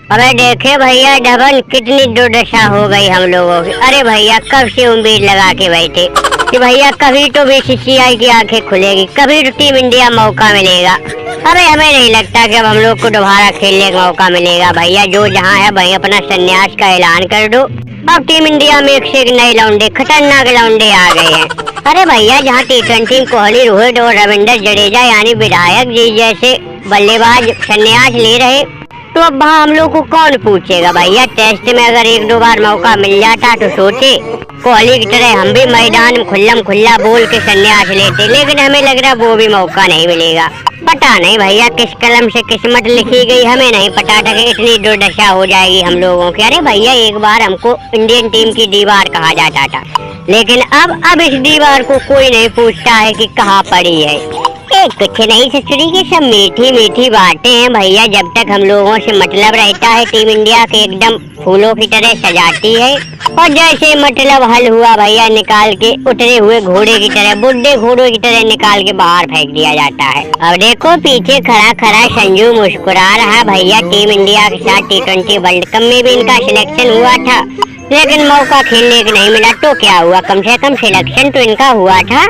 अबे देखे भैया डबल कितनी दुर्दशा हो गई हम लोगों की। अरे भैया कब से उम्मीद लगा के बैठे कि भैया कभी तो बीसीसीआई की आंखें खुलेगी, कभी तो टीम इंडिया मौका मिलेगा। अरे हमें नहीं लगता कि अब हम लोग को दोबारा खेलने का मौका मिलेगा। भैया जो जहाँ है भाई अपना संन्यास का ऐलान कर दो। अब टीम इंडिया में एक से एक नए लौंडे, खतरनाक लौंडे आ गए हैं। अरे भैया जहाँ टी20 कोहली, रोहित और रविंद्र जडेजा यानी विधायक जी जैसे बल्लेबाज संन्यास ले रहे, तो अब वहाँ हम लोग को कौन पूछेगा भैया। टेस्ट में अगर एक दो बार मौका मिल जाता तो सोचे कोहली की तरह हम भी मैदान में खुल्लम खुल्ला बोल के संन्यास लेते, लेकिन हमें लग रहा वो भी मौका नहीं मिलेगा। पता नहीं भैया किस कलम से किस्मत लिखी गई, हमें नहीं पता था कि इतनी दुर्दशा हो जाएगी हम लोगों की। अरे भैया एक बार हमको इंडियन टीम की दीवार कहा जाता था, लेकिन अब इस दीवार को कोई नहीं पूछता है कि कहाँ पड़ी है। कुछ नहीं ससुरी की सब मीठी मीठी बातें हैं भैया। जब तक हम लोगों से मतलब रहता है टीम इंडिया के एकदम फूलों की तरह सजाती है, और जैसे मतलब हल हुआ भैया निकाल के उतरे हुए घोड़े की तरह, बुढ़े घोड़ों की तरह निकाल के बाहर फेंक दिया जाता है। अब देखो पीछे खड़ा खड़ा संजू मुस्कुरा रहा भैया। टीम इंडिया के साथ टी20 वर्ल्ड कप में भी इनका सिलेक्शन हुआ था, लेकिन मौका खेलने का नहीं मिला। तो क्या हुआ, कम से कम सिलेक्शन तो इनका हुआ था।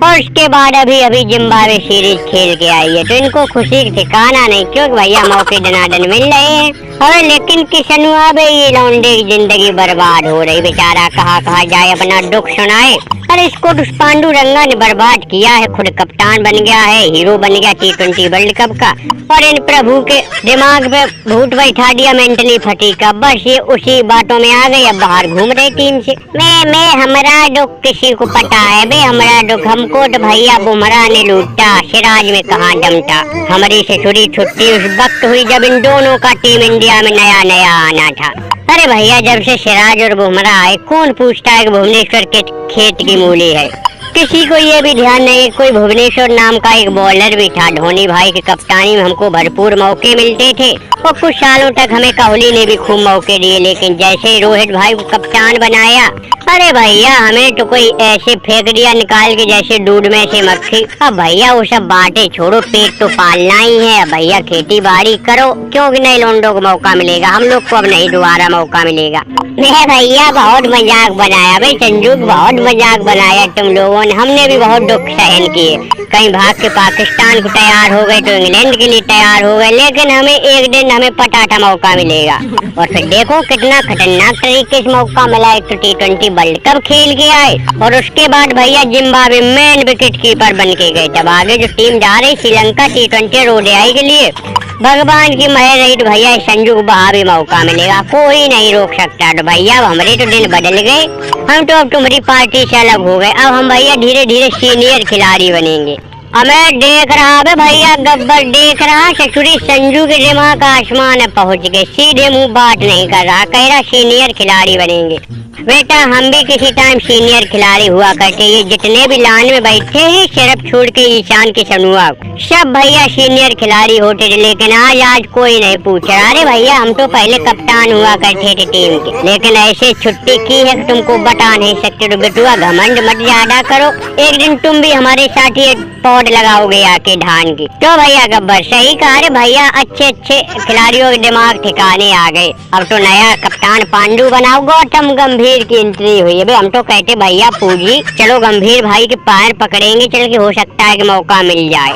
और उसके बाद अभी जिम्बाब्वे सीरीज खेल के आई है, तो इनको खुशी का ठिकाना नहीं, क्योंकि भैया मौके दनादन मिल रहे हैं। और लेकिन किशन हुआ ये लौंडे की जिंदगी बर्बाद हो रही, बेचारा कहाँ जाए अपना दुख सुनाए। अरे इसको तो पांडुरंगा ने बर्बाद किया है, खुद कप्तान बन गया है, हीरो बन गया टी20 वर्ल्ड कप का, और इन प्रभु के दिमाग पे भूत बैठा दिया मेंटली फटी का। बस ये उसी बातों में आ गई, अब बाहर घूम रहे टीम से। मैं हमारा दुख किसी को पता है बे, हमारा दुख हमको तो भैया बुमराह ने लूटा, सिराज में कहाँ दम था। हमारी ससुरी छुट्टी उस वक्त हुई जब इन दोनों का टीम इंडिया में नया आना था। अरे भैया जब से सिराज और बुमराह आए, कौन पूछता है कि भुवनेश्वर के खेत की मूली है। किसी को ये भी ध्यान नहीं, कोई भुवनेश्वर नाम का एक बॉलर भी था। धोनी भाई की कप्तानी में हमको भरपूर मौके मिलते थे, और कुछ सालों तक हमें कोहली ने भी खूब मौके दिए, लेकिन जैसे ही रोहित भाई को कप्तान बनाया, अरे भैया हमें तो कोई ऐसे फेंक दिया निकाल के जैसे दूध में से मक्खी। अब भैया वो सब बातें छोड़ो, पेट तो पालना ही है। भैया खेती बाड़ी करो, क्योंकि नए लौंडों को मौका मिलेगा, हम लोग को अब नहीं दोबारा मौका मिलेगा। मैं भैया बहुत मजाक बनाया भाई संजू, बहुत मजाक बनाया तुम लोगों ने। हमने भी बहुत दुख सहन किए, कहीं भाग के पाकिस्तान को तैयार हो गए तो इंग्लैंड के लिए तैयार हो गए, लेकिन हमें एक दिन हमें पता था मौका मिलेगा। और फिर देखो कितना खतरनाक तरीके से मौका मिला। एक तो टी20 वर्ल्ड कप खेल के आए, और उसके बाद भैया जिम्बाब्वे मेन विकेट कीपर बन के गए। तब आगे जो टीम जा रही श्रीलंका टी20 ओडीआई के लिए, भगवान की मेहर रही तो भैया संजू को वहाँ भी मौका मिलेगा, कोई नहीं रोक सकता। तो भैया हमारे तो दिन बदल गए, हम तो अब तुम्हारी पार्टी से अलग हो गए। अब हम भैया धीरे धीरे सीनियर खिलाड़ी बनेंगे। हमें देख रहा है भैया गब्बर, देख रहा ससुरी संजू के दिमाग आसमान में पहुंच गए, सीधे मुंह बात नहीं कर रहा, कह रहा सीनियर खिलाड़ी बनेंगे। बेटा हम भी किसी टाइम सीनियर खिलाड़ी हुआ करते, ये जितने भी लाइन में बैठे हैं सिर्फ छोड़ के ईशान किशन हुआ, सब भैया सीनियर खिलाड़ी होते थे, लेकिन आज कोई नहीं पूछ रहा। अरे भैया हम तो पहले कप्तान हुआ करते थे टीम के, लेकिन ऐसे छुट्टी की है कि तुमको बता नहीं सकते। तो बेटुआ घमंड मत ज्यादा करो, एक दिन तुम भी हमारे साथ ये पौध लगाओगे आके धान की। तो भैया गब्बर सही कहा रे भैया, अच्छे खिलाड़ियों के दिमाग ठिकाने आ गए। अब तो नया कप्तान पांडु बनाओ। गौतम गंभीर की एंट्री हुई है, हम तो कहते भैया पूजी चलो गंभीर भाई के पैर पकड़ेंगे चल के, हो सकता है कि मौका मिल जाए।